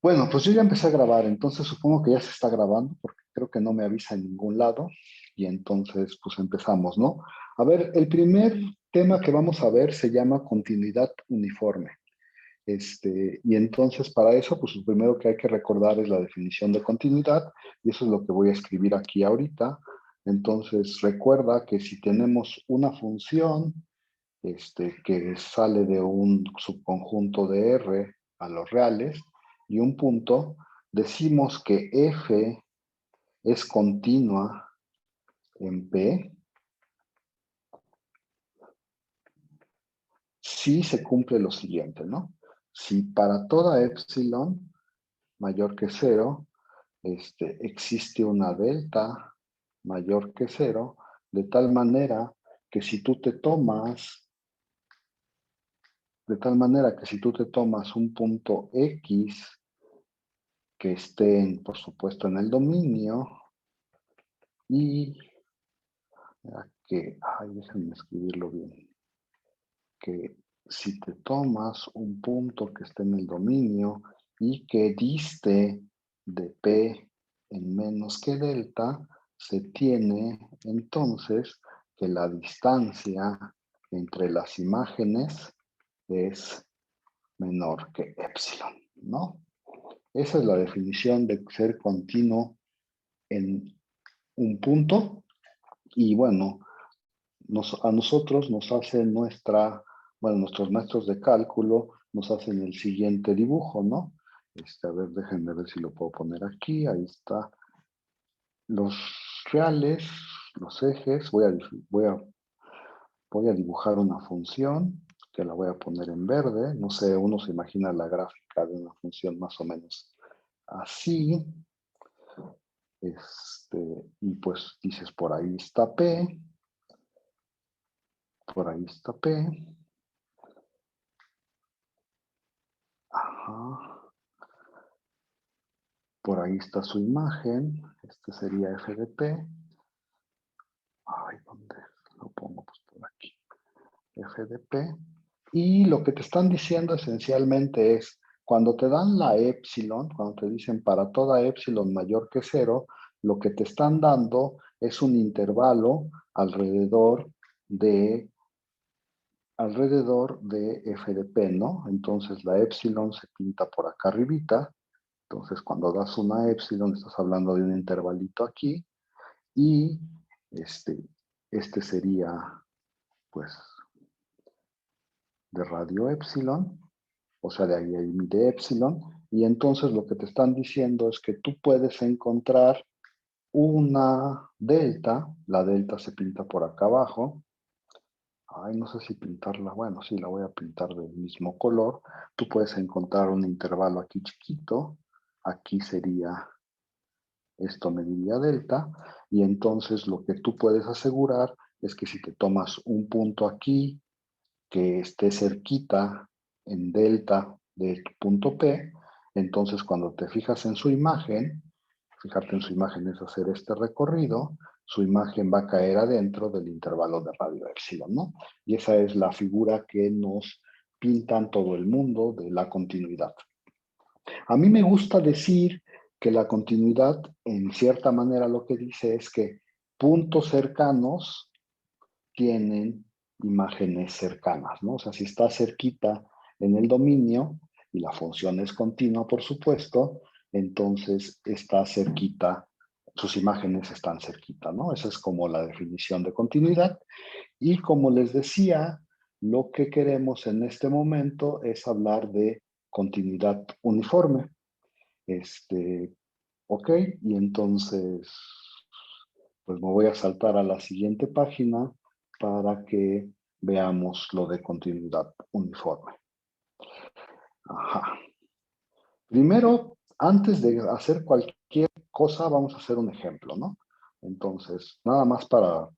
Bueno, pues yo ya empecé a grabar, entonces supongo que ya se está grabando porque creo que no me avisa en ningún lado y entonces pues empezamos, ¿no? A ver, el primer tema que vamos a ver se llama continuidad uniforme. Y entonces para eso, pues lo primero que hay que recordar es la definición de continuidad y eso es lo que voy a escribir aquí ahorita. Entonces recuerda que si tenemos una función que sale de un subconjunto de R a los reales y un punto, decimos que F es continua en P si se cumple lo siguiente, ¿no? Si para toda epsilon mayor que cero, existe una delta mayor que cero, de tal manera que si tú te tomas, de tal manera que si tú te tomas un punto X que estén, por supuesto, en el dominio y déjenme escribirlo bien, que si te tomas un punto que esté en el dominio y que diste de P en menos que delta, se tiene entonces que la distancia entre las imágenes es menor que epsilon, ¿no? Esa es la definición de ser continuo en un punto y bueno, a nosotros nos hacen nuestros maestros de cálculo nos hacen el siguiente dibujo, ¿no? A ver, déjenme ver si lo puedo poner aquí, ahí está. Los reales, los ejes, voy a dibujar una función que la voy a poner en verde, no sé, uno se imagina la gráfica de una función más o menos así, y pues dices, por ahí está P, por ahí está P. Ajá. Por ahí está su imagen. Este sería f de p. Ay, ¿dónde lo pongo? Pues por aquí. F de p. Y lo que te están diciendo esencialmente es, cuando te dan la epsilon, cuando te dicen para toda epsilon mayor que cero, lo que te están dando es un intervalo alrededor de f de p, ¿no? Entonces la epsilon se pinta por acá arribita. Entonces cuando das una epsilon estás hablando de un intervalito aquí y este, este sería pues de radio epsilon, o sea de ahí de epsilon, y entonces lo que te están diciendo es que tú puedes encontrar una delta, la delta se pinta por acá abajo. Ay, no sé si pintarla, bueno, sí, la voy a pintar del mismo color. Tú puedes encontrar un intervalo aquí chiquito, aquí sería, esto mediría delta, y entonces lo que tú puedes asegurar es que si te tomas un punto aquí que esté cerquita en delta de tu punto P, entonces cuando te fijas en su imagen, fijarte en su imagen es hacer este recorrido, su imagen va a caer adentro del intervalo de radio epsilon, ¿no? Y esa es la figura que nos pintan todo el mundo de la continuidad. A mí me gusta decir que la continuidad, en cierta manera, lo que dice es que puntos cercanos tienen imágenes cercanas, ¿no? O sea, si está cerquita en el dominio y la función es continua, por supuesto, entonces está cerquita, sus imágenes están cerquita, ¿no? Esa es como la definición de continuidad. Y como les decía, lo que queremos en este momento es hablar de continuidad uniforme. Ok, y entonces, pues me voy a saltar a la siguiente página para que veamos lo de continuidad uniforme. Ajá. Primero, antes de hacer cualquier cosa, vamos a hacer un ejemplo, ¿no? Entonces, nada más para,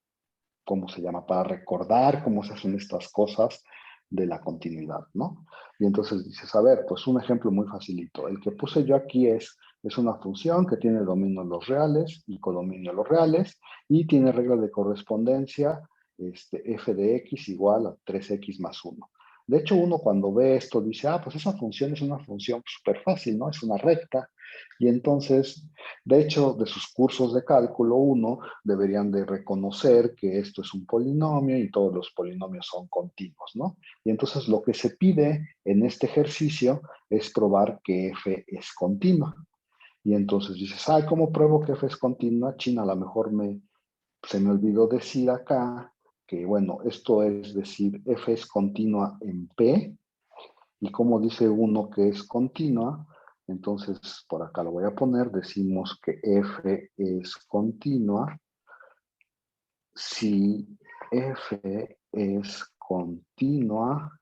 ¿cómo se llama? Para recordar cómo se hacen estas cosas de la continuidad, ¿no? Y entonces dices, a ver, pues un ejemplo muy facilito. El que puse yo aquí es una función que tiene dominio los reales y codominio los reales y tiene regla de correspondencia f de x igual a 3x más 1. De hecho, uno cuando ve esto dice, ah, pues esa función es una función súper fácil, ¿no? Es una recta. Y entonces, de hecho, de sus cursos de cálculo 1 deberían de reconocer que esto es un polinomio y todos los polinomios son continuos, ¿no? Y entonces lo que se pide en este ejercicio es probar que f es continua. Y entonces dices, ay, ¿cómo pruebo que f es continua? China, a lo mejor se me olvidó decir acá que, bueno, esto es decir, f es continua en P, y como dice uno que es continua, entonces por acá lo voy a poner, decimos que f es continua si f es continua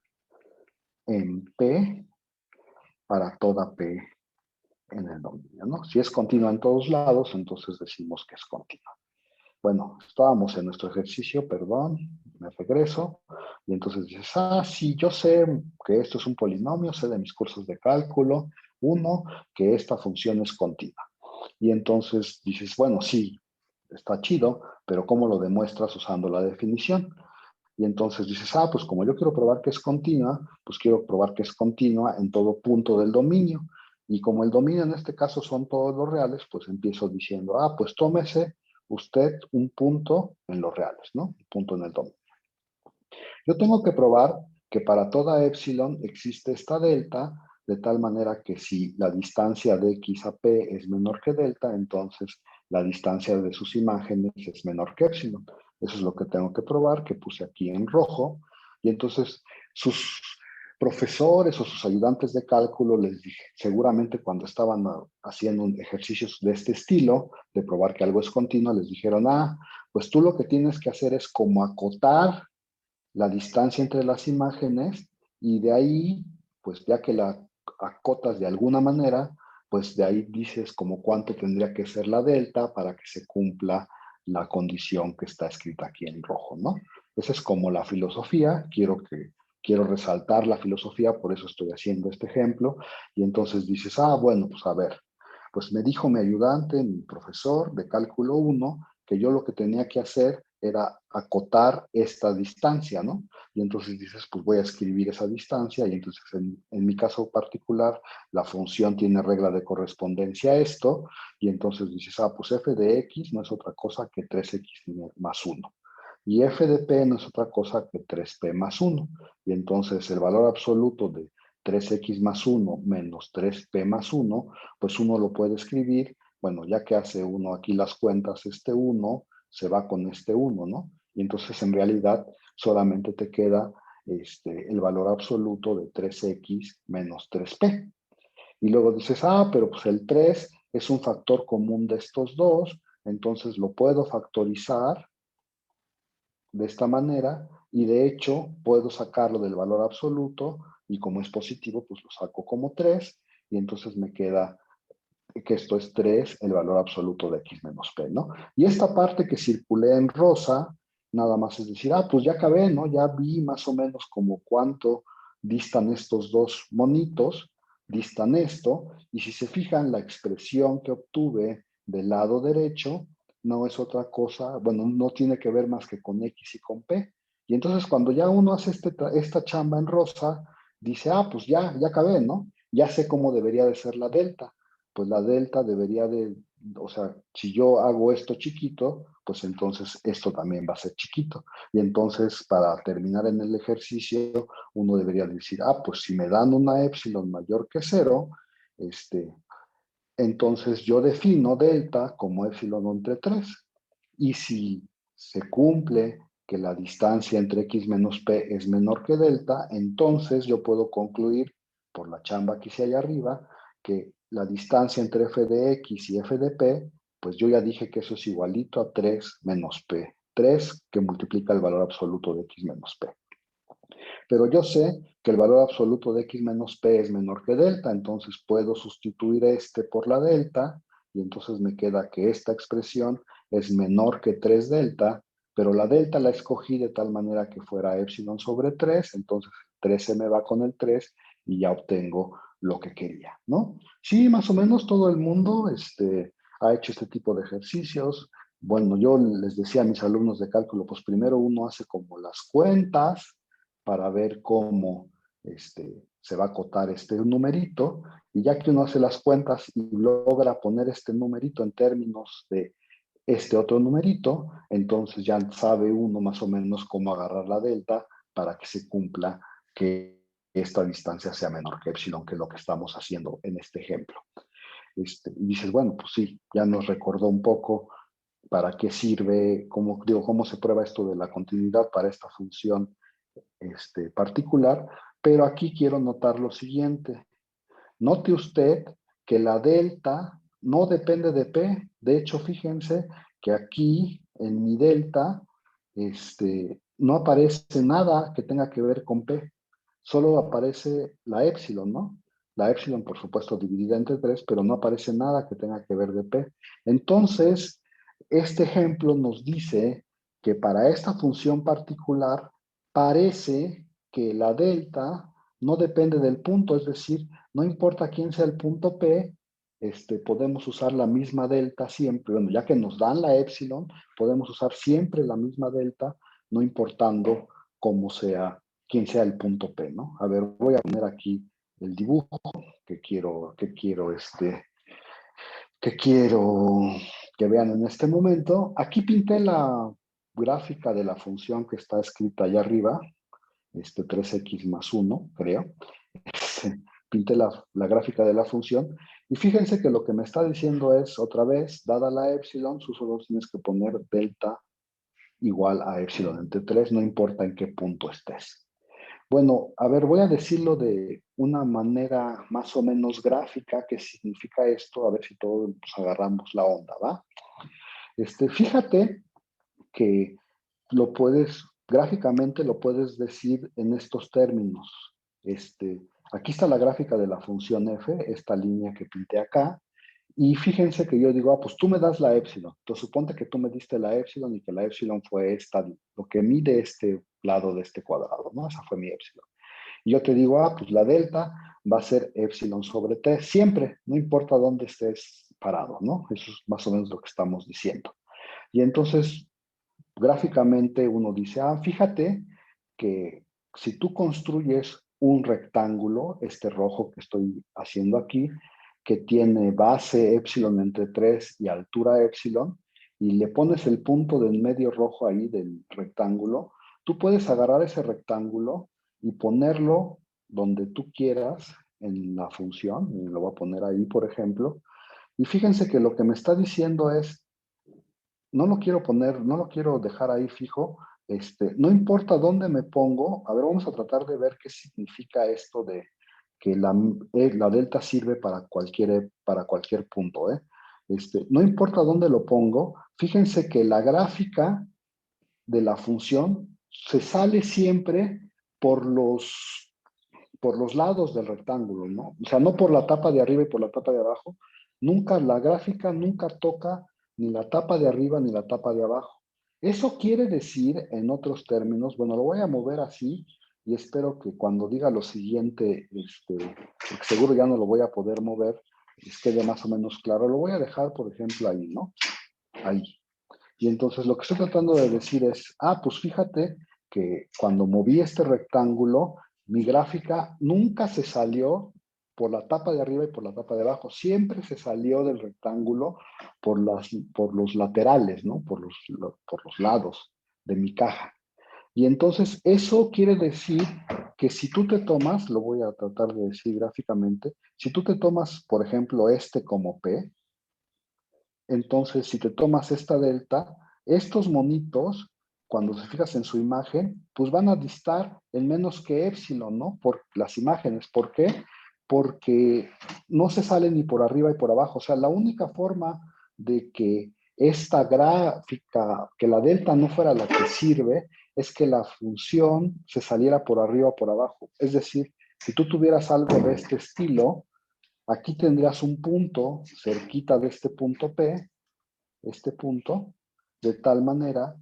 en P para toda P en el dominio, ¿no? Si es continua en todos lados, entonces decimos que es continua. Bueno, estábamos en nuestro ejercicio, perdón, me regreso, y entonces dices, ah, sí, yo sé que esto es un polinomio, sé de mis cursos de cálculo, uno, que esta función es continua. Y entonces dices, bueno, sí, está chido, pero ¿cómo lo demuestras usando la definición? Y entonces dices, ah, pues como yo quiero probar que es continua, pues quiero probar que es continua en todo punto del dominio. Y como el dominio en este caso son todos los reales, pues empiezo diciendo, ah, pues tómese usted un punto en los reales, ¿no? Un punto en el dominio. Yo tengo que probar que para toda epsilon existe esta delta, de tal manera que si la distancia de x a p es menor que delta, entonces la distancia de sus imágenes es menor que epsilon. Eso es lo que tengo que probar, que puse aquí en rojo. Y entonces sus profesores o sus ayudantes de cálculo les dije, seguramente cuando estaban haciendo ejercicios de este estilo, de probar que algo es continuo, les dijeron, ah, pues tú lo que tienes que hacer es como acotar la distancia entre las imágenes y de ahí, pues ya que la acotas de alguna manera, pues de ahí dices como cuánto tendría que ser la delta para que se cumpla la condición que está escrita aquí en rojo, ¿no? Esa es como la filosofía, quiero resaltar la filosofía, por eso estoy haciendo este ejemplo, y entonces dices, ah, bueno, pues a ver, pues me dijo mi ayudante, mi profesor de cálculo 1, que yo lo que tenía que hacer era acotar esta distancia, ¿no? Y entonces dices, pues voy a escribir esa distancia, y entonces en mi caso particular, la función tiene regla de correspondencia a esto, y entonces dices, ah, pues f de x no es otra cosa que 3x más 1. Y f de p no es otra cosa que 3p más 1. Y entonces el valor absoluto de 3x más 1 menos 3p más 1, pues uno lo puede escribir, bueno, ya que hace uno aquí las cuentas, este 1 se va con este 1, ¿no? Y entonces en realidad solamente te queda el valor absoluto de 3x menos 3p. Y luego dices, ah, pero pues el 3 es un factor común de estos dos, entonces lo puedo factorizar de esta manera y de hecho puedo sacarlo del valor absoluto y como es positivo, pues lo saco como 3 y entonces me queda que esto es 3, el valor absoluto de x menos p, ¿no? Y esta parte que circulé en rosa, nada más es decir, ah, pues ya acabé, ¿no? Ya vi más o menos como cuánto distan estos dos monitos, distan esto, y si se fijan, la expresión que obtuve del lado derecho no es otra cosa, bueno, no tiene que ver más que con x y con p. Y entonces cuando ya uno hace esta chamba en rosa, dice, ah, pues ya acabé, ¿no? Ya sé cómo debería de ser la delta. Pues la delta debería de, o sea, si yo hago esto chiquito, pues entonces esto también va a ser chiquito. Y entonces para terminar en el ejercicio, uno debería decir, ah, pues si me dan una epsilon mayor que 0, entonces yo defino delta como epsilon entre 3. Y si se cumple que la distancia entre x menos p es menor que delta, entonces yo puedo concluir, por la chamba que hice allá arriba, que la distancia entre f de x y f de p, pues yo ya dije que eso es igualito a 3 menos p. 3 que multiplica el valor absoluto de x menos p. Pero yo sé que el valor absoluto de x menos p es menor que delta, entonces puedo sustituir este por la delta, y entonces me queda que esta expresión es menor que 3 delta, pero la delta la escogí de tal manera que fuera epsilon sobre 3, entonces 3 se me va con el 3 y ya obtengo lo que quería, ¿no? Sí, más o menos todo el mundo ha hecho este tipo de ejercicios. Bueno, yo les decía a mis alumnos de cálculo, pues primero uno hace como las cuentas, para ver cómo se va a acotar este numerito, y ya que uno hace las cuentas y logra poner este numerito en términos de este otro numerito, entonces ya sabe uno más o menos cómo agarrar la delta para que se cumpla que esta distancia sea menor que epsilon, que es lo que estamos haciendo en este ejemplo. Y dices, bueno, pues sí, ya nos recordó un poco para qué sirve, cómo se prueba esto de la continuidad para esta función particular, pero aquí quiero notar lo siguiente. Note usted que la delta no depende de P. De hecho, fíjense que aquí en mi delta no aparece nada que tenga que ver con P. Solo aparece la épsilon, ¿no? La épsilon, por supuesto, dividida entre 3, pero no aparece nada que tenga que ver de P. Entonces, este ejemplo nos dice que para esta función particular parece que la delta no depende del punto, es decir, no importa quién sea el punto P, podemos usar la misma delta siempre. Bueno, ya que nos dan la épsilon, podemos usar siempre la misma delta, no importando cómo sea, quién sea el punto P, ¿no? A ver, voy a poner aquí el dibujo que quiero que vean en este momento. Aquí pinté la gráfica de la función que está escrita allá arriba, 3x más 1, creo. Pinté la gráfica de la función, y fíjense que lo que me está diciendo es, otra vez, dada la épsilon, tú solo tienes que poner delta igual a épsilon entre 3, no importa en qué punto estés. Bueno, a ver, voy a decirlo de una manera más o menos gráfica, qué significa esto, a ver si todos agarramos la onda, ¿va? Fíjate que gráficamente lo puedes decir en estos términos. Aquí está la gráfica de la función f, esta línea que pinté acá, y fíjense que yo digo, pues tú me das la épsilon. Entonces suponte que tú me diste la épsilon y que la épsilon fue lo que mide este lado de este cuadrado, ¿no? Esa fue mi épsilon. Y yo te digo, pues la delta va a ser épsilon sobre t, siempre, no importa dónde estés parado, ¿no? Eso es más o menos lo que estamos diciendo. Y entonces, gráficamente uno dice, fíjate que si tú construyes un rectángulo, este rojo que estoy haciendo aquí, que tiene base épsilon entre 3 y altura épsilon, y le pones el punto del medio rojo ahí del rectángulo, tú puedes agarrar ese rectángulo y ponerlo donde tú quieras en la función, y lo voy a poner ahí, por ejemplo, y fíjense que lo que me está diciendo es, no lo quiero poner, no lo quiero dejar ahí fijo, no importa dónde me pongo, a ver, vamos a tratar de ver qué significa esto de que la delta sirve para cualquier punto, ¿eh? No importa dónde lo pongo, fíjense que la gráfica de la función se sale siempre por los lados del rectángulo, ¿no? O sea, no por la tapa de arriba y por la tapa de abajo. La gráfica nunca toca ni la tapa de arriba ni la tapa de abajo. Eso quiere decir, en otros términos, bueno, lo voy a mover así y espero que cuando diga lo siguiente, porque seguro ya no lo voy a poder mover, quede más o menos claro. Lo voy a dejar, por ejemplo, ahí, ¿no? Ahí. Y entonces lo que estoy tratando de decir es, pues fíjate que cuando moví este rectángulo, mi gráfica nunca se salió por la tapa de arriba y por la tapa de abajo, siempre se salió del rectángulo por los laterales, ¿no? Por los lados de mi caja. Y entonces eso quiere decir que si tú te tomas, lo voy a tratar de decir gráficamente, si tú te tomas, por ejemplo, como P, entonces, si te tomas esta delta, estos monitos, cuando se fijas en su imagen, pues van a distar en menos que épsilon, ¿no? Por las imágenes. ¿Por qué? Porque no se sale ni por arriba y por abajo. O sea, la única forma de que esta gráfica, que la delta no fuera la que sirve, es que la función se saliera por arriba o por abajo. Es decir, si tú tuvieras algo de este estilo, aquí tendrías un punto cerquita de este punto P, de tal manera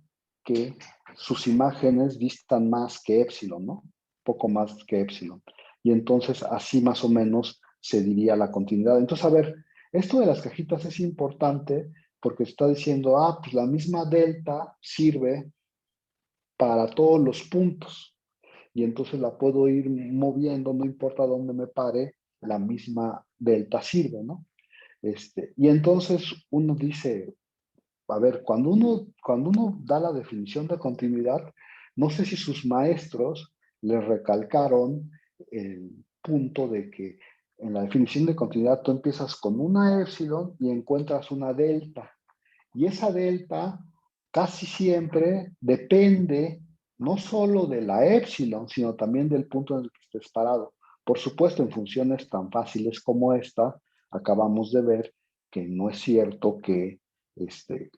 que sus imágenes distan más que épsilon, ¿no? Poco más que épsilon. Y entonces así más o menos se diría la continuidad. Entonces, a ver, esto de las cajitas es importante porque está diciendo, pues la misma delta sirve para todos los puntos. y entonces la puedo ir moviendo, no importa dónde me pare, la misma delta sirve, ¿no? Y entonces uno dice, a ver, cuando uno da la definición de continuidad, no sé si sus maestros les recalcaron el punto de que en la definición de continuidad tú empiezas con una épsilon y encuentras una delta. Y esa delta casi siempre depende no solo de la épsilon, sino también del punto en el que estés parado. Por supuesto, en funciones tan fáciles como esta, acabamos de ver que no es cierto que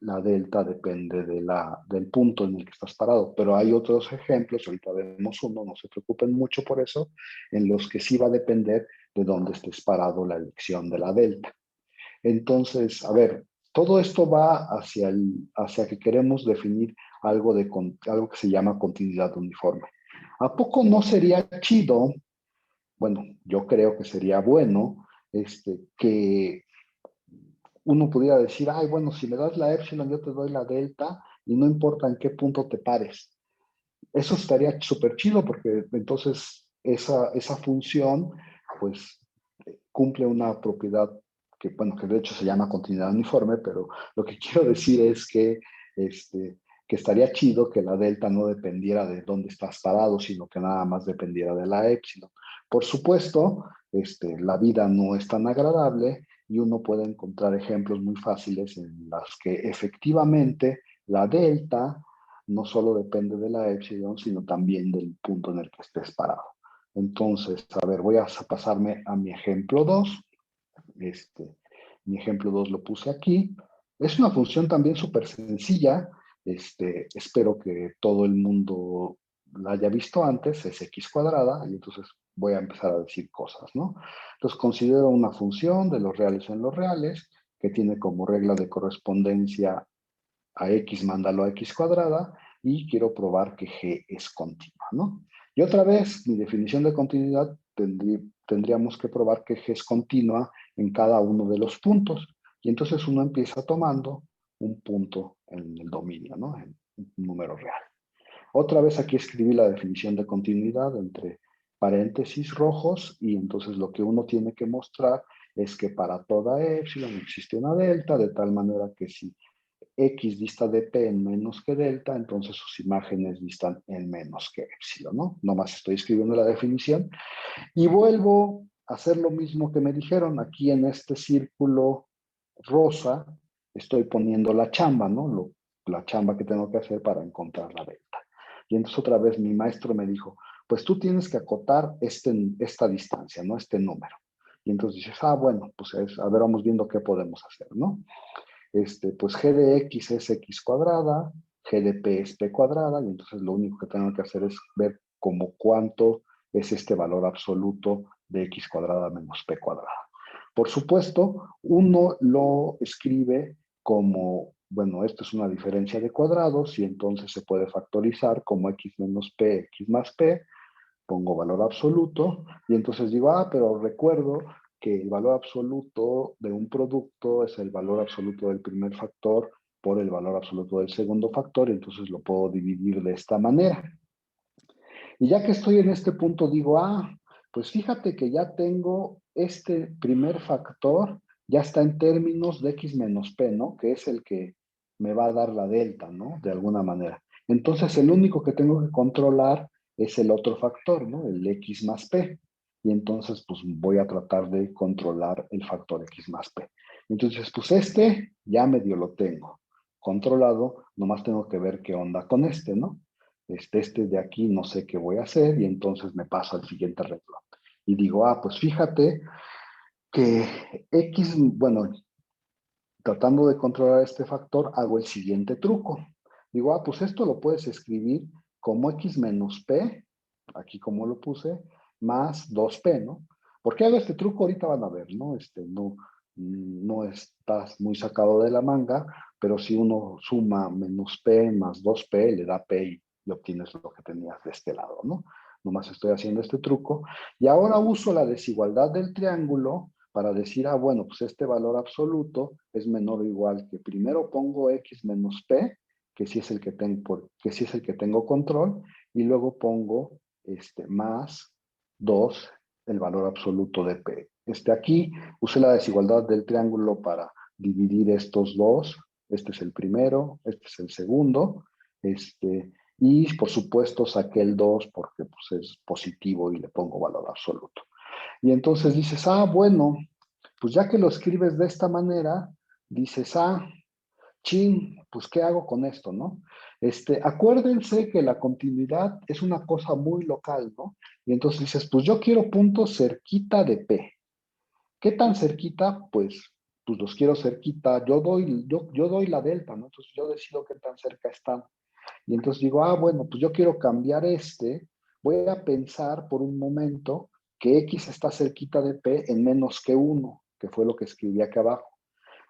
la delta depende del punto en el que estás parado, pero hay otros ejemplos, ahorita vemos uno, no se preocupen mucho por eso, en los que sí va a depender de dónde estés parado la elección de la delta. Entonces, a ver, todo esto va hacia que queremos definir algo que se llama continuidad uniforme. ¿A poco no sería chido? Bueno, yo creo que sería bueno que uno pudiera decir, ay, bueno, si me das la epsilon, yo te doy la delta y no importa en qué punto te pares. Eso estaría súper chido porque entonces esa función, pues, cumple una propiedad que, bueno, que de hecho se llama continuidad uniforme, pero lo que quiero decir es que estaría chido que la delta no dependiera de dónde estás parado, sino que nada más dependiera de la épsilon. Por supuesto, la vida no es tan agradable y uno puede encontrar ejemplos muy fáciles en las que efectivamente la delta no solo depende de la epsilon, sino también del punto en el que estés parado. Entonces, a ver, voy a pasarme a mi ejemplo 2. Mi ejemplo 2 lo puse aquí. Es una función también súper sencilla. Espero que todo el mundo la haya visto antes. Es x cuadrada. Y entonces voy a empezar a decir cosas, ¿no? Entonces, considero una función de los reales en los reales que tiene como regla de correspondencia a x, mándalo a x cuadrada, y quiero probar que g es continua, ¿no? Y otra vez, mi definición de continuidad tendríamos que probar que g es continua en cada uno de los puntos. Y entonces uno empieza tomando un punto en el dominio, ¿no? En un número real. Otra vez aquí escribí la definición de continuidad entre paréntesis rojos, y entonces lo que uno tiene que mostrar es que para toda epsilon existe una delta, de tal manera que si x dista de p en menos que delta, entonces sus imágenes distan en menos que epsilon, ¿no? Nomás estoy escribiendo la definición y vuelvo a hacer lo mismo que me dijeron. Aquí en este círculo rosa estoy poniendo la chamba, ¿no? La chamba que tengo que hacer para encontrar la delta. Y entonces otra vez mi maestro me dijo, pues tú tienes que acotar esta distancia, ¿no? Este número. Y entonces dices, ah, bueno, pues a ver, vamos viendo qué podemos hacer, ¿no? Pues g de x es x cuadrada, g de p es p cuadrada, y entonces lo único que tengo que hacer es ver como cuánto es este valor absoluto de x cuadrada menos p cuadrada. Por supuesto, uno lo escribe como, bueno, esto es una diferencia de cuadrados, y entonces se puede factorizar como x menos p, x más p, pongo valor absoluto, y entonces digo, ah, pero recuerdo que el valor absoluto de un producto es el valor absoluto del primer factor por el valor absoluto del segundo factor, y entonces lo puedo dividir de esta manera. Y ya que estoy en este punto, digo, ah, pues fíjate que ya tengo este primer factor, ya está en términos de x menos p, ¿no? Que es el que me va a dar la delta, ¿no? De alguna manera. Entonces, el único que tengo que controlar es el otro factor, ¿no? El x más p. Y entonces, pues voy a tratar de controlar el factor x más p. Entonces, pues ya medio lo tengo controlado, nomás tengo que ver qué onda con ¿no? De aquí no sé qué voy a hacer, y entonces me paso al siguiente renglón. Y digo, ah, pues fíjate que X, bueno, tratando de controlar este factor, hago el siguiente truco. Digo, ah, pues esto lo puedes escribir como X menos P, aquí como lo puse, más 2P, ¿no? ¿Por qué hago este truco? Ahorita van a ver, ¿no? No estás muy sacado de la manga, pero si uno suma menos P más 2P, le da P y obtienes lo que tenías de este lado, ¿no? Nomás estoy haciendo este truco. Y ahora uso la desigualdad del triángulo para decir, ah, bueno, pues este valor absoluto es menor o igual que primero pongo x menos p, que sí es el que tengo control, y luego pongo más 2 el valor absoluto de P. Aquí usé la desigualdad del triángulo para dividir estos dos. Este es el primero, este es el segundo. Y por supuesto saqué el 2 porque pues, es positivo y le pongo valor absoluto. Y entonces dices, ah, bueno, pues ya que lo escribes de esta manera, dices, ah, chin, pues ¿qué hago con esto, no? Acuérdense que la continuidad es una cosa muy local, ¿no? Y entonces dices, pues yo quiero puntos cerquita de P. ¿Qué tan cerquita? Pues los quiero cerquita. Yo doy la delta, ¿no? Entonces yo decido qué tan cerca están. Y entonces digo, ah, bueno, pues yo quiero cambiar voy a pensar por un momento que X está cerquita de P en menos que 1, que fue lo que escribí acá abajo.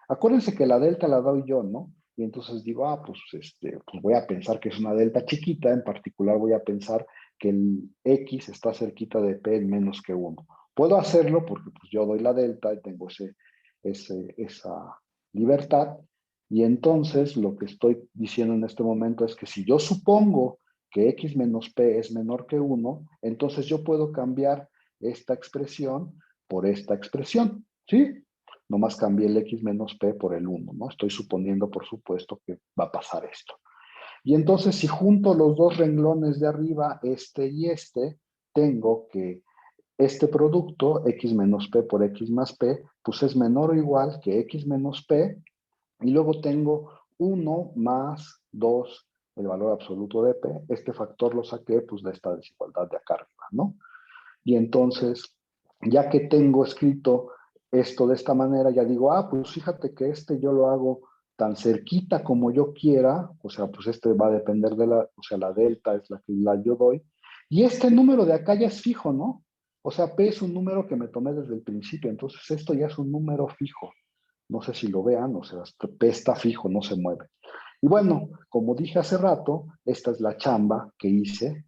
Acuérdense que la delta la doy yo, ¿no? Y entonces digo, ah, pues voy a pensar que es una delta chiquita, en particular voy a pensar que el X está cerquita de P en menos que 1. Puedo hacerlo porque pues, yo doy la delta y tengo esa libertad. Y entonces lo que estoy diciendo en este momento es que si yo supongo que X menos P es menor que 1, entonces yo puedo cambiar esta expresión por esta expresión, ¿sí? Nomás cambié el X menos P por el 1, ¿no? Estoy suponiendo, por supuesto, que va a pasar esto. Y entonces, si junto los dos renglones de arriba, y tengo que este producto, X menos P por X más P, pues es menor o igual que X menos P, y luego tengo 1 más 2, el valor absoluto de P. Este factor lo saqué, pues, de esta desigualdad de acá arriba, ¿no? Y entonces, ya que tengo escrito esto de esta manera, ya digo, ah, pues fíjate que yo lo hago tan cerquita como yo quiera, o sea, pues va a depender o sea, la delta es la que yo doy, y este número de acá ya es fijo, ¿no? O sea, P es un número que me tomé desde el principio, entonces esto ya es un número fijo. No sé si lo vean, o sea, P está fijo, no se mueve. Y bueno, como dije hace rato, esta es la chamba que hice.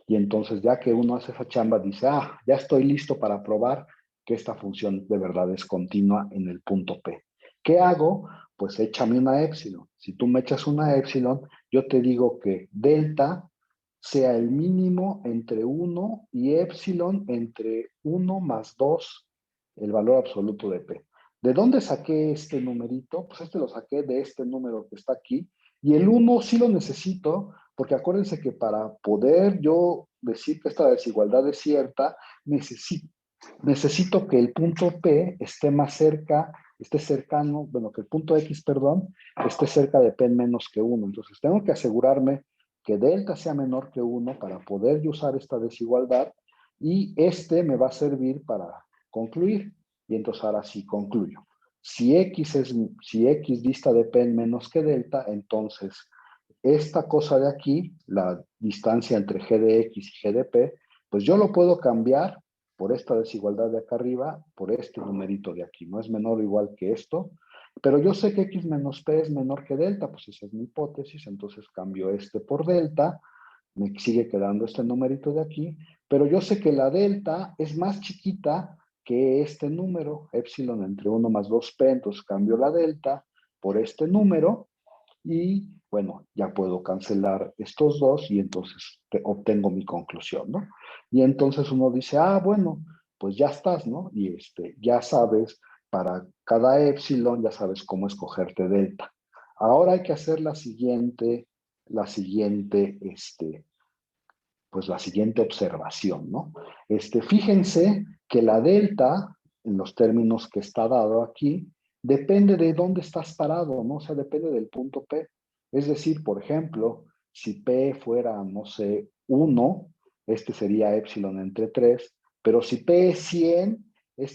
Y entonces ya que uno hace esa chamba, dice, ah, ya estoy listo para probar que esta función de verdad es continua en el punto P. ¿Qué hago? Pues échame una épsilon. Si tú me echas una épsilon, yo te digo que delta sea el mínimo entre 1 y épsilon entre 1 más 2, el valor absoluto de P. ¿De dónde saqué este numerito? Pues lo saqué de este número que está aquí. Y el 1 sí lo necesito porque acuérdense que para poder yo decir que esta desigualdad es cierta, necesito que el punto P esté más cerca, esté cercano, bueno, que el punto X, perdón, esté cerca de P menos que 1. Entonces tengo que asegurarme que delta sea menor que 1 para poder usar esta desigualdad y me va a servir para concluir. Y entonces ahora sí concluyo. Si X dista de P menos que delta, entonces esta cosa de aquí, la distancia entre g de x y g de p, pues yo lo puedo cambiar por esta desigualdad de acá arriba, por este numerito de aquí. No es menor o igual que esto, pero yo sé que x menos p es menor que delta, pues esa es mi hipótesis, entonces cambio este por delta, me sigue quedando este numerito de aquí, pero yo sé que la delta es más chiquita que este número, épsilon entre 1 más 2p, entonces cambio la delta por este número, y bueno, ya puedo cancelar estos dos y entonces obtengo mi conclusión, ¿no? Y entonces uno dice, ah, bueno, pues ya estás, ¿no? Y ya sabes, para cada épsilon ya sabes cómo escogerte delta. Ahora hay que hacer pues la siguiente observación, ¿no? Fíjense que la delta, en los términos que está dado aquí, depende de dónde estás parado, ¿no? O sea, depende del punto P. Es decir, por ejemplo, si P fuera, no sé, 1, sería épsilon entre 3, pero si P es 100,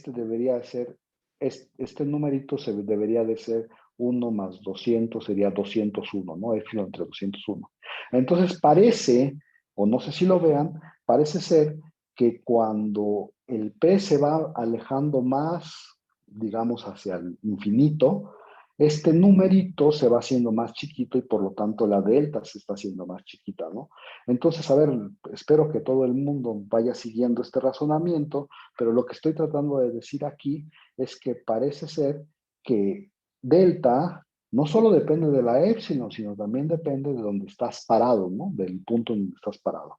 debería ser, este numerito debería de ser 1 más 200, sería 201, ¿no? Épsilon entre 201. Entonces parece, o no sé si lo vean, parece ser que cuando el P se va alejando más, digamos, hacia el infinito, este numerito se va haciendo más chiquito y por lo tanto la delta se está haciendo más chiquita, ¿no? Entonces, a ver, espero que todo el mundo vaya siguiendo este razonamiento, pero lo que estoy tratando de decir aquí es que parece ser que delta no solo depende de la épsilon, sino también depende de dónde estás parado, ¿no? Del punto en donde estás parado.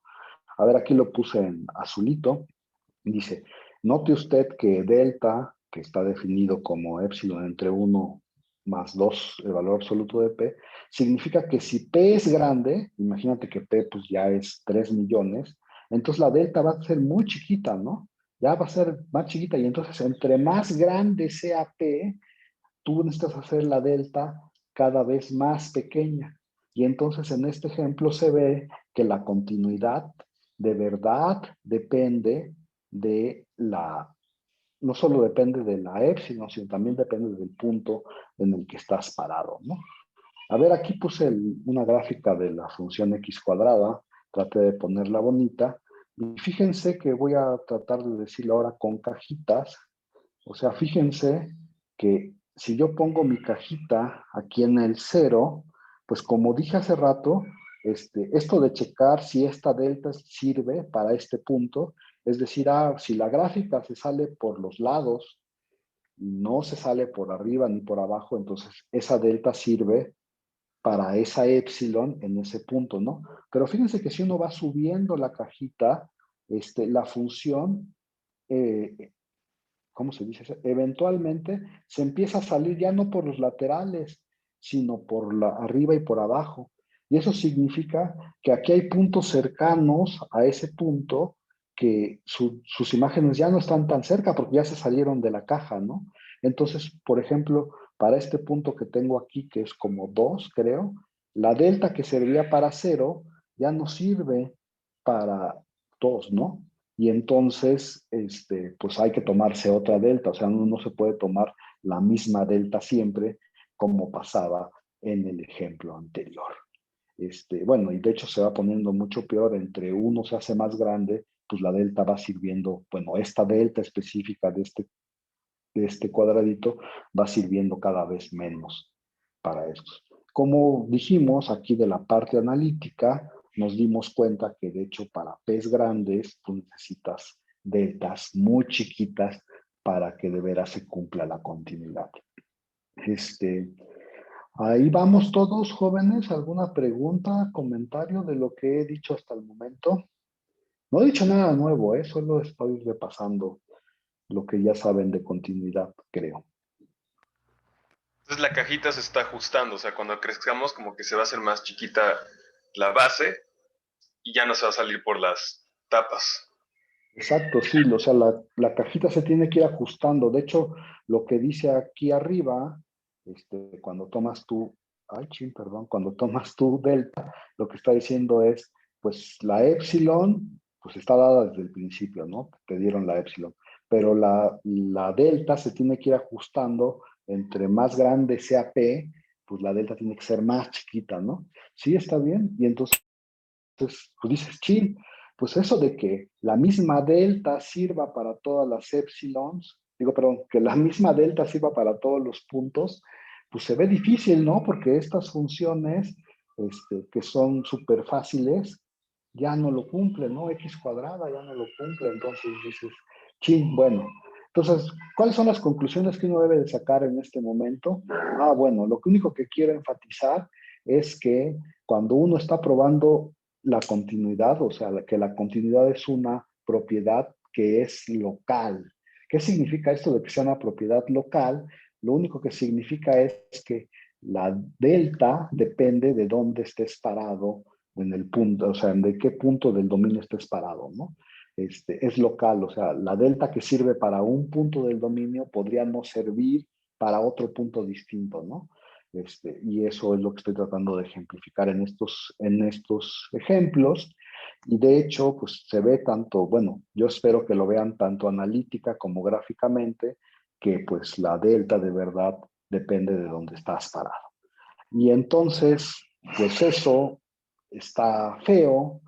A ver, aquí lo puse en azulito. Dice, note usted que delta, que está definido como epsilon entre 1 más 2, el valor absoluto de P, significa que si P es grande, imagínate que P pues ya es 3 millones, entonces la delta va a ser muy chiquita, ¿no? Ya va a ser más chiquita y entonces entre más grande sea P, tú necesitas hacer la delta cada vez más pequeña. Y entonces en este ejemplo se ve que la continuidad de verdad depende de no solo depende de la epsilon, sino también depende del punto en el que estás parado, ¿no? A ver, aquí puse una gráfica de la función x cuadrada, traté de ponerla bonita, y fíjense que voy a tratar de decirlo ahora con cajitas. O sea, fíjense que si yo pongo mi cajita aquí en el 0, pues como dije hace rato, esto de checar si esta delta sirve para este punto, es decir, si la gráfica se sale por los lados, no se sale por arriba ni por abajo, entonces esa delta sirve para esa epsilon en ese punto, ¿no? Pero fíjense que si uno va subiendo la cajita, la función ¿cómo se dice? Eventualmente se empieza a salir ya no por los laterales, sino por arriba y por abajo. Y eso significa que aquí hay puntos cercanos a ese punto que sus imágenes ya no están tan cerca porque ya se salieron de la caja, ¿no? Entonces, por ejemplo, para este punto que tengo aquí, que es como 2, creo, la delta que servía para 0 ya no sirve para 2, ¿no? Y entonces, pues hay que tomarse otra delta, o sea, no se puede tomar la misma delta siempre como pasaba en el ejemplo anterior. Bueno, y de hecho se va poniendo mucho peor, entre uno se hace más grande, pues la delta va sirviendo, bueno, esta delta específica de este cuadradito va sirviendo cada vez menos para esto. Como dijimos aquí de la parte analítica, nos dimos cuenta que de hecho para P's grandes tú necesitas deltas muy chiquitas para que de veras se cumpla la continuidad. Ahí vamos todos, jóvenes. ¿Alguna pregunta, comentario de lo que he dicho hasta el momento? No he dicho nada nuevo, solo estoy repasando lo que ya saben de continuidad, creo. Entonces la cajita se está ajustando, o sea, cuando crezcamos como que se va a hacer más chiquita la base y ya no se va a salir por las tapas. Exacto, sí, o sea, la cajita se tiene que ir ajustando. De hecho, lo que dice aquí arriba, cuando tomas tu, ay, chin, perdón, cuando tomas tu delta, lo que está diciendo es, pues la epsilon, pues está dada desde el principio, ¿no? Te dieron la epsilon, pero la delta se tiene que ir ajustando, entre más grande sea P, pues la delta tiene que ser más chiquita, ¿no? Sí, está bien, y entonces pues dices, chin, pues eso de que la misma delta sirva para todas las epsilons, digo, perdón, que la misma delta sirva para todos los puntos, pues se ve difícil, ¿no? Porque estas funciones, que son súper fáciles, ya no lo cumplen, ¿no? X cuadrada ya no lo cumple, entonces dices, chin, bueno. Entonces, ¿cuáles son las conclusiones que uno debe de sacar en este momento? Bueno, lo único que quiero enfatizar es que cuando uno está probando la continuidad, o sea, que la continuidad es una propiedad que es local. ¿Qué significa esto de que sea una propiedad local? Lo único que significa es que la delta depende de dónde estés parado en el punto, o sea, de qué punto del dominio estés parado, ¿no? Es local, o sea, la delta que sirve para un punto del dominio podría no servir para otro punto distinto, ¿no? Y eso es lo que estoy tratando de ejemplificar en estos ejemplos. Y de hecho, pues se ve tanto, bueno, yo espero que lo vean tanto analítica como gráficamente, que pues la delta de verdad depende de dónde estás parado. Y entonces, pues eso está feo,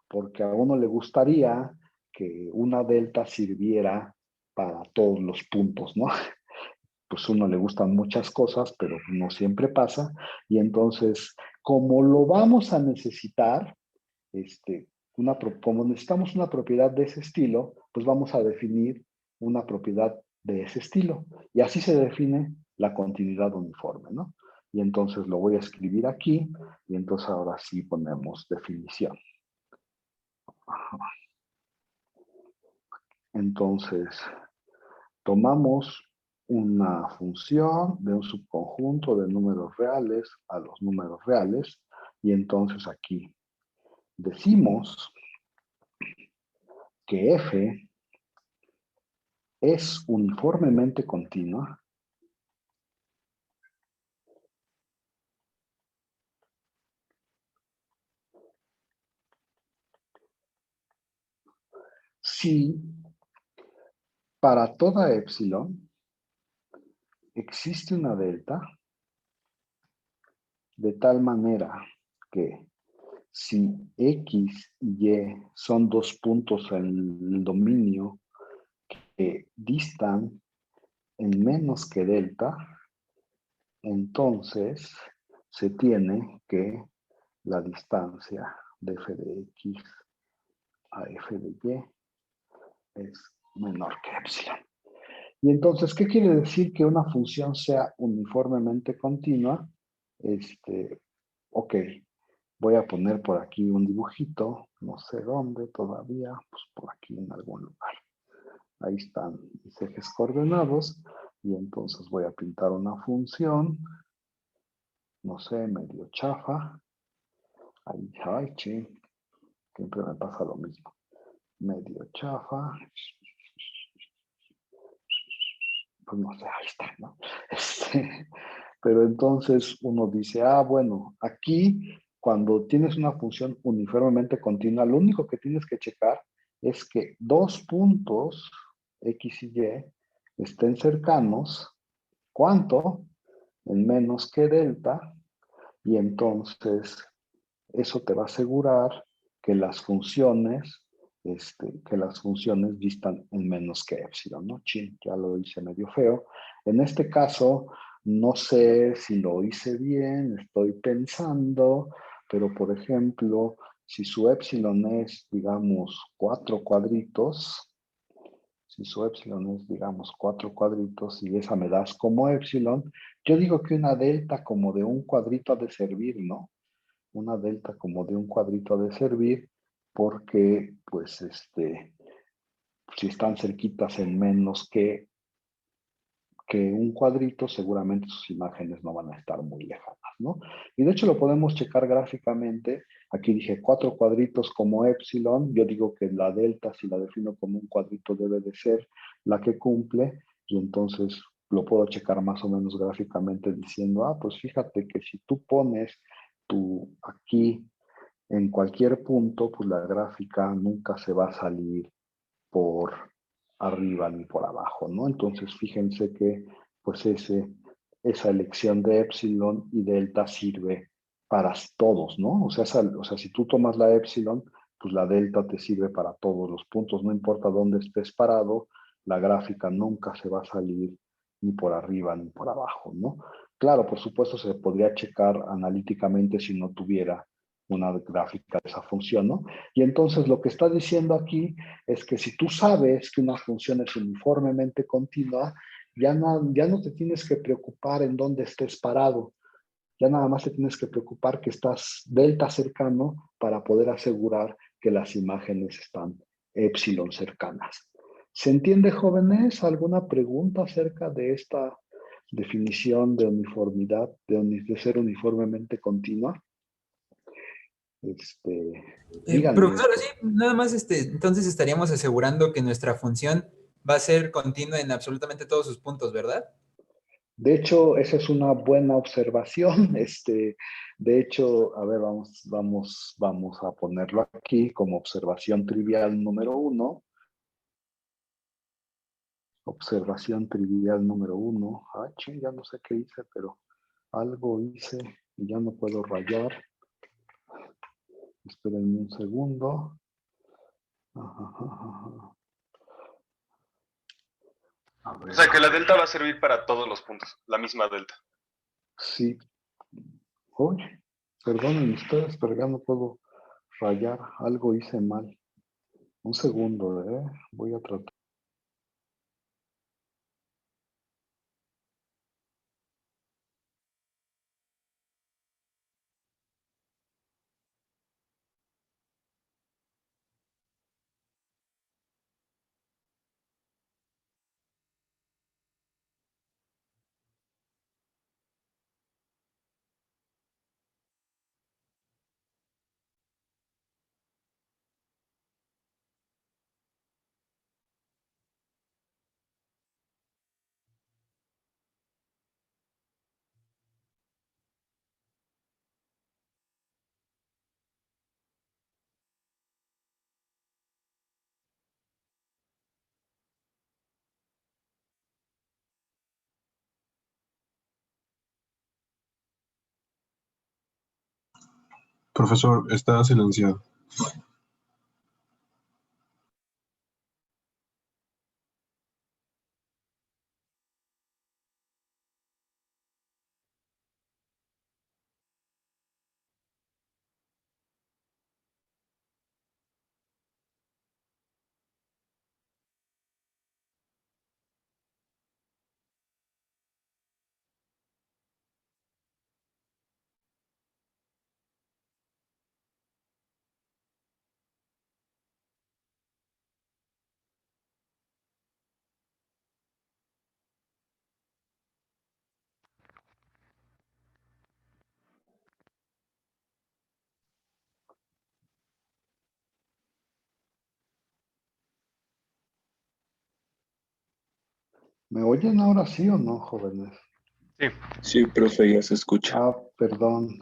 porque a uno le gustaría que una delta sirviera para todos los puntos, ¿no? Pues a uno le gustan muchas cosas, pero no siempre pasa. Y entonces, como lo vamos a necesitar, como necesitamos una propiedad de ese estilo, pues vamos a definir una propiedad de ese estilo. Y así se define la continuidad uniforme, ¿no? Y entonces lo voy a escribir aquí, y entonces ahora sí ponemos definición. Entonces, tomamos una función de un subconjunto de números reales a los números reales y entonces aquí decimos que f es uniformemente continua si para toda epsilon existe una delta de tal manera que si X y Y son dos puntos en el dominio que distan en menos que delta, entonces se tiene que la distancia de f de X a f de Y es menor que epsilon. Y entonces, ¿qué quiere decir que una función sea uniformemente continua? Ok, voy a poner por aquí un dibujito, no sé dónde todavía, pues por aquí en algún lugar. Ahí están mis ejes coordenados y entonces voy a pintar una función, no sé, medio chafa. Ahí, ay, sí, siempre me pasa lo mismo. Medio chafa. Pues no sé, ahí está, ¿no? Pero entonces uno dice, bueno, aquí cuando tienes una función uniformemente continua, lo único que tienes que checar es que dos puntos X y Y estén cercanos, ¿cuánto? En menos que delta, y entonces eso te va a asegurar que las funciones, distan en menos que epsilon, ¿no? Chin, ya lo hice medio feo. En este caso, no sé si lo hice bien, estoy pensando, pero por ejemplo, si su epsilon es, digamos, 4 cuadritos, si su epsilon es, digamos, 4 cuadritos y esa me das como epsilon, yo digo que una delta como de un cuadrito ha de servir, ¿no? Una delta como de un cuadrito ha de servir porque, pues, si están cerquitas en menos que un cuadrito, seguramente sus imágenes no van a estar muy lejanas, ¿no? Y de hecho lo podemos checar gráficamente. Aquí dije 4 cuadritos como epsilon. Yo digo que la delta, si la defino como un cuadrito, debe de ser la que cumple. Y entonces lo puedo checar más o menos gráficamente diciendo, pues fíjate que si tú pones aquí en cualquier punto, pues la gráfica nunca se va a salir por arriba ni por abajo, ¿no? Entonces, fíjense que pues esa elección de epsilon y delta sirve para todos, ¿no? O sea, si tú tomas la epsilon, pues la delta te sirve para todos los puntos, no importa dónde estés parado, la gráfica nunca se va a salir ni por arriba ni por abajo, ¿no? Claro, por supuesto se podría checar analíticamente si no tuviera una gráfica de esa función, ¿no? Y entonces lo que está diciendo aquí es que si tú sabes que una función es uniformemente continua, ya no te tienes que preocupar en dónde estés parado, ya nada más te tienes que preocupar que estás delta cercano para poder asegurar que las imágenes están epsilon cercanas. ¿Se entiende, jóvenes? ¿Alguna pregunta acerca de esta definición de uniformidad, de ser uniformemente continua? Díganme. Profesor, sí, nada más entonces estaríamos asegurando que nuestra función va a ser continua en absolutamente todos sus puntos, ¿verdad? De hecho, esa es una buena observación. De hecho, a ver, vamos a ponerlo aquí como observación trivial número 1. Observación trivial número 1. Ah, ching, ya no sé qué hice, pero algo hice y ya no puedo rayar. Espérenme un segundo. A O ver, sea que la delta va a servir para todos los puntos, la misma delta. sí. Uy, perdonen ustedes, pero ya no puedo rayar. Algo hice mal. Un segundo, ¿eh? Voy a tratar. Profesor, está silenciado. ¿Me oyen ahora sí o no, jóvenes? Sí. Sí, profe, ya se escucha. Ah, perdón,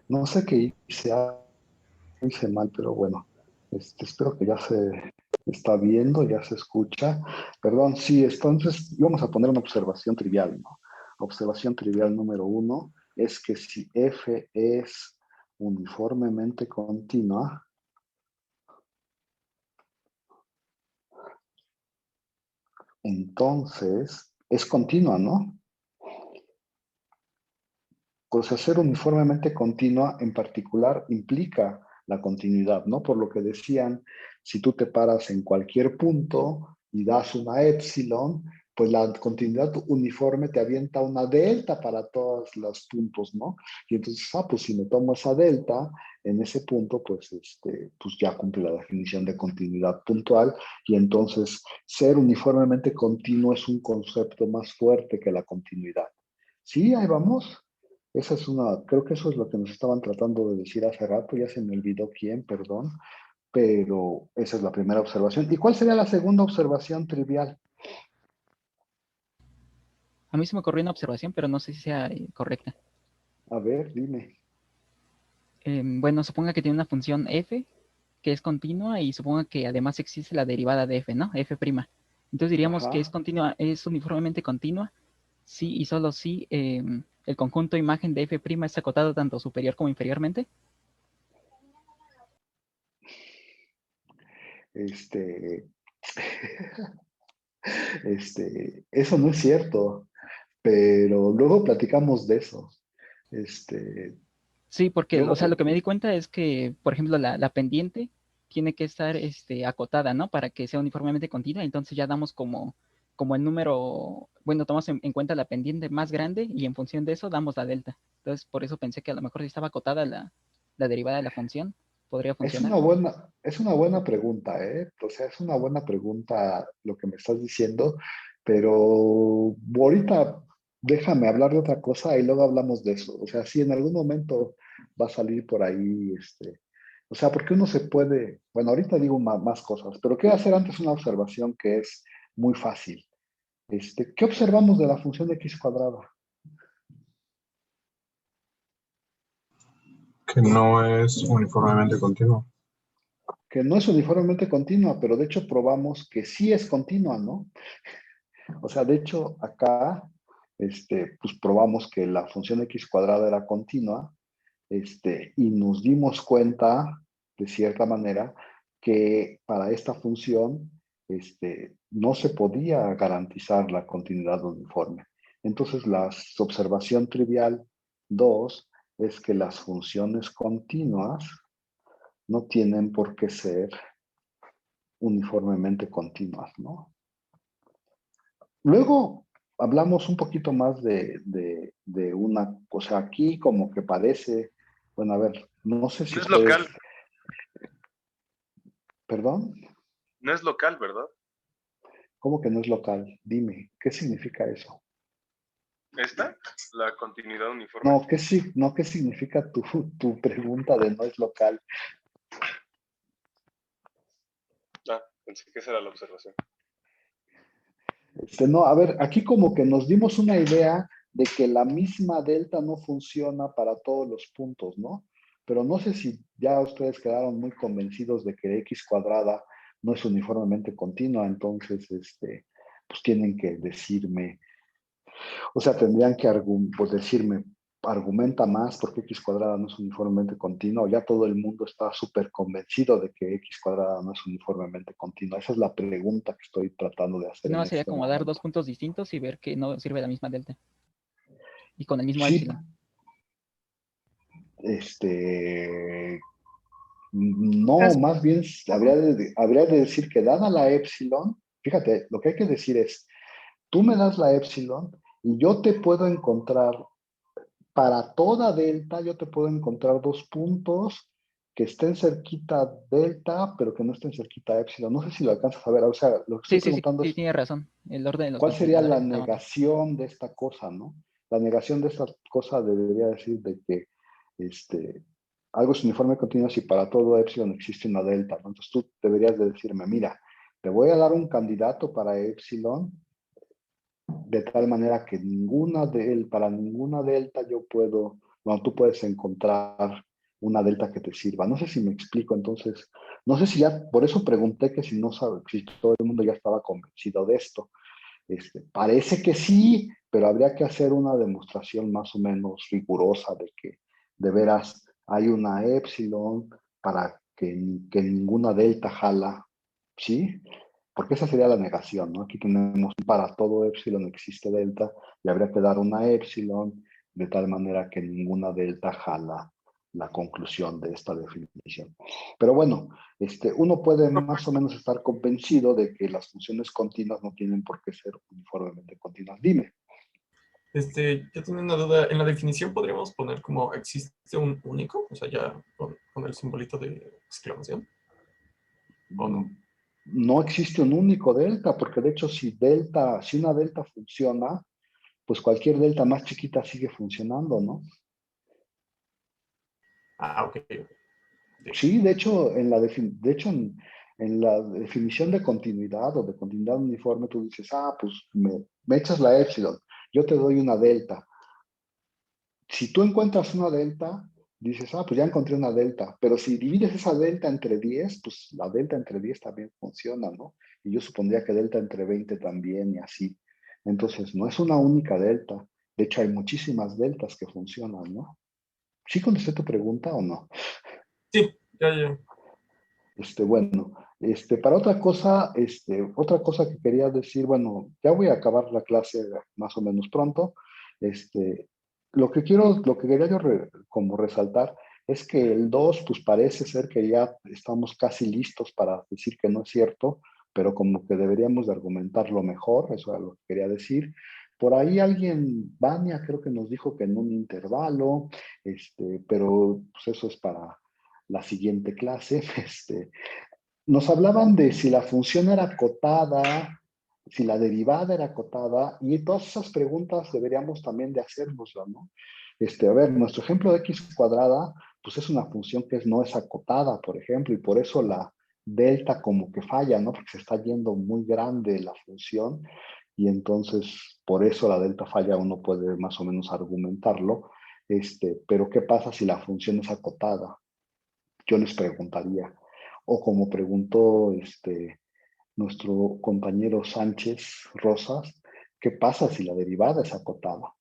no sé qué hice mal, pero bueno, espero que ya se está viendo, ya se escucha. Perdón, sí, entonces vamos a poner una observación trivial, ¿no? Observación trivial número 1 es que si F es uniformemente continua, entonces es continua, ¿no? Pues ser uniformemente continua en particular implica la continuidad, ¿no? Por lo que decían, si tú te paras en cualquier punto y das una épsilon, pues la continuidad uniforme te avienta una delta para todos los puntos, ¿no? Y entonces, pues si me tomo esa delta en ese punto, pues, pues ya cumple la definición de continuidad puntual y entonces ser uniformemente continuo es un concepto más fuerte que la continuidad. Sí, ahí vamos. Esa es creo que eso es lo que nos estaban tratando de decir hace rato, ya se me olvidó quién, perdón, pero esa es la primera observación. ¿Y cuál sería la segunda observación trivial? A mí se me ocurrió una observación, pero no sé si sea correcta. A ver, dime. Bueno, suponga que tiene una función f que es continua y suponga que además existe la derivada de f, ¿no? F'. Entonces diríamos que es Ajá. continua, es uniformemente continua si y solo si el conjunto imagen de f' es acotado tanto superior como inferiormente. Este, eso no es cierto, pero luego platicamos de eso. Sí, porque, o Luego, sea, lo que me di cuenta es que, por ejemplo, la pendiente tiene que estar acotada, ¿no? Para que sea uniformemente continua. Entonces ya damos como el número, bueno, tomamos en cuenta la pendiente más grande y en función de eso damos la delta. Entonces, por eso pensé que a lo mejor si estaba acotada la derivada de la función, podría funcionar. es una buena pregunta, ¿eh? O sea, es una buena pregunta lo que me estás diciendo, pero ahorita déjame hablar de otra cosa y luego hablamos de eso. O sea, si en algún momento va a salir por ahí, o sea, porque uno se puede, bueno, ahorita digo más cosas, pero quiero hacer antes una observación que es muy fácil. ¿Qué observamos de la función de x cuadrada? Que no es uniformemente continuo. Que no es uniformemente continua, pero de hecho probamos que sí es continua, ¿no? O sea, de hecho, acá, pues probamos que la función x cuadrada era continua, y nos dimos cuenta, de cierta manera, que para esta función, no se podía garantizar la continuidad uniforme. Entonces, la observación trivial 2 es que las funciones continuas no tienen por qué ser uniformemente continuas, ¿no? Luego hablamos un poquito más de una cosa aquí, como que parece, bueno, a ver, no sé si No es ustedes, local, perdón, no es local, ¿verdad? ¿cómo que no es local? Dime, ¿qué significa eso? ¿Esta? La continuidad uniforme. No, ¿qué significa tu pregunta de no es local? Ah, pensé que esa era la observación. No, a ver, aquí como que nos dimos una idea de que la misma delta no funciona para todos los puntos, ¿no? Pero no sé si ya ustedes quedaron muy convencidos de que x cuadrada no es uniformemente continua, entonces, pues tienen que decirme, o sea, tendrían que pues decirme argumenta más por qué x cuadrada no es uniformemente continua, ya todo el mundo está súper convencido de que x cuadrada no es uniformemente continua. Esa es la pregunta que estoy tratando de hacer No, en sería este como dar dos momento. puntos distintos y ver que no sirve la misma delta. Y con el mismo Sí, epsilon. no, más bien habría de decir que dada la epsilon, fíjate, lo que hay que decir es, tú me das la epsilon y yo te puedo encontrar, para toda delta, yo te puedo encontrar dos puntos que estén cerquita delta, pero que no estén cerquita epsilon. No sé si lo alcanzas a ver, o sea, lo que estoy Sí, sí, sí, preguntando sí, es, tiene razón. El orden de los ¿cuál sería la multiplicadores está mal. negación de esta cosa, no? La negación de esta cosa debería decir de que algo es uniforme continuo si para todo epsilon existe una delta, ¿no? Entonces tú deberías de decirme, mira, te voy a dar un candidato para epsilon de tal manera que para ninguna delta yo puedo, bueno, tú puedes encontrar una delta que te sirva. No sé si me explico, entonces, no sé si ya, por eso pregunté que si no sabe, si todo el mundo ya estaba convencido de esto. Parece que sí, pero habría que hacer una demostración más o menos rigurosa de que de veras hay una epsilon para que ninguna delta jala, ¿sí? Porque esa sería la negación, ¿no? Aquí tenemos para todo epsilon existe delta y habría que dar una epsilon de tal manera que ninguna delta jala la conclusión de esta definición. Pero bueno, uno puede más o menos estar convencido de que las funciones continuas no tienen por qué ser uniformemente continuas. Dime. Yo tengo una duda. En la definición podríamos poner como existe un único, o sea, ya con el simbolito de exclamación, ¿o no? No existe un único delta, porque de hecho si una delta funciona, pues cualquier delta más chiquita sigue funcionando, ¿no? Ah, ok. Sí, de hecho, en la definición de continuidad o de continuidad uniforme, tú dices, pues me echas la epsilon, yo te doy una delta. Si tú encuentras una delta, dices, pues ya encontré una delta, pero si divides esa delta entre 10, pues la delta entre 10 también funciona, ¿no? Y yo supondría que delta entre 20 también y así. Entonces, no es una única delta. De hecho, hay muchísimas deltas que funcionan, ¿no? ¿Sí contesté tu pregunta o no? Sí, ya. Bueno, para otra cosa que quería decir, bueno, ya voy a acabar la clase más o menos pronto. Lo que quería yo como resaltar es que el 2 pues parece ser que ya estamos casi listos para decir que no es cierto, pero como que deberíamos de argumentarlo mejor, eso es lo que quería decir. Por ahí Vania creo que nos dijo que en un intervalo, pero pues eso es para la siguiente clase. Nos hablaban de si la función era acotada, si la derivada era acotada, y todas esas preguntas deberíamos también de hacernoslo, ¿no? A ver, nuestro ejemplo de x cuadrada, pues es una función que no es acotada, por ejemplo, y por eso la delta como que falla, ¿no? Porque se está yendo muy grande la función, y entonces por eso la delta falla, uno puede más o menos argumentarlo. Pero ¿qué pasa si la función es acotada? Yo les preguntaría, o como preguntó nuestro compañero Sánchez Rosas, ¿qué pasa si la derivada es acotada?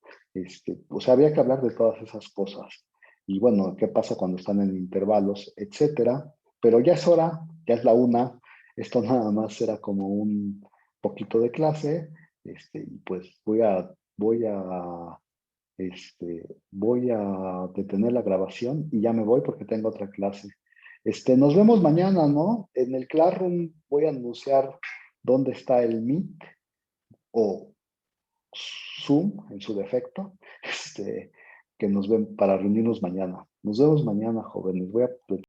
O sea, había que hablar de todas esas cosas. Y bueno, ¿qué pasa cuando están en intervalos, etcétera? Pero ya es hora, ya es la una. Esto nada más era como un poquito de clase. Y pues voy a detener la grabación y ya me voy porque tengo otra clase. Nos vemos mañana, ¿no? En el Classroom voy a anunciar dónde está el Meet o Zoom en su defecto, que nos ven para reunirnos mañana. Nos vemos mañana, jóvenes. Voy a